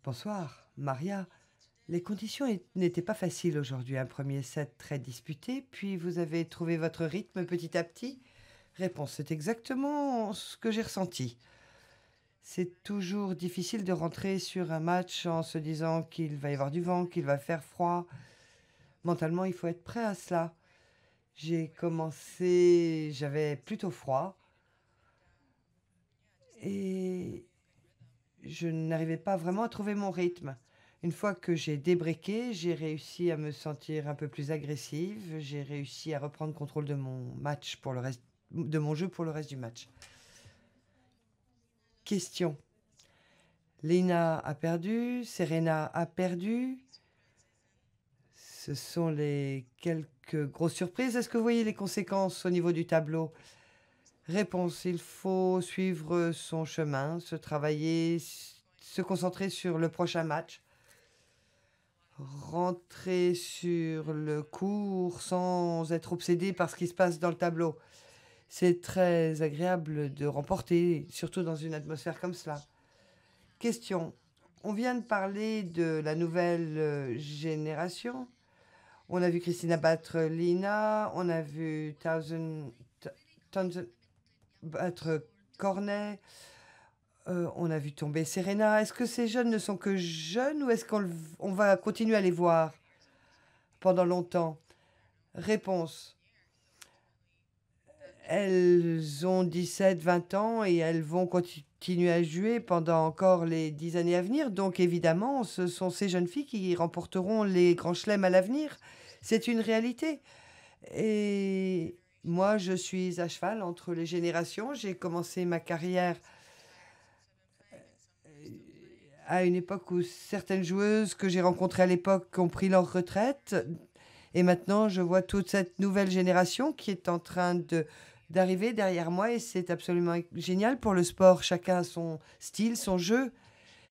Bonsoir, Maria. Les conditions n'étaient pas faciles aujourd'hui. Un premier set très disputé, puis vous avez trouvé votre rythme petit à petit. Réponse, c'est exactement ce que j'ai ressenti. C'est toujours difficile de rentrer sur un match en se disant qu'il va y avoir du vent, qu'il va faire froid. Mentalement, il faut être prêt à cela. J'ai commencé, j'avais plutôt froid et je n'arrivais pas vraiment à trouver mon rythme. Une fois que j'ai débriqué, j'ai réussi à me sentir un peu plus agressive. J'ai réussi à reprendre contrôle de mon match pour le reste, de mon jeu pour le reste du match. Question. Lina a perdu, Serena a perdu. Ce sont les quelques grosses surprises. Est-ce que vous voyez les conséquences au niveau du tableau? Réponse, il faut suivre son chemin, se travailler, se concentrer sur le prochain match, rentrer sur le court sans être obsédé par ce qui se passe dans le tableau. C'est très agréable de remporter, surtout dans une atmosphère comme cela. Question. On vient de parler de la nouvelle génération. On a vu Christina battre Lina, on a vu Townsend battre Cornet, on a vu tomber Serena. Est-ce que ces jeunes ne sont que jeunes ou est-ce qu'on va continuer à les voir pendant longtemps? Réponse. Elles ont 17, 20 ans et elles vont continuer à jouer pendant encore les 10 années à venir. Donc évidemment, ce sont ces jeunes filles qui remporteront les grands chelems à l'avenir. C'est une réalité. Et moi, je suis à cheval entre les générations. J'ai commencé ma carrière à une époque où certaines joueuses que j'ai rencontrées à l'époque ont pris leur retraite. Et maintenant, je vois toute cette nouvelle génération qui est en train d'arriver derrière moi et c'est absolument génial pour le sport. Chacun a son style, son jeu.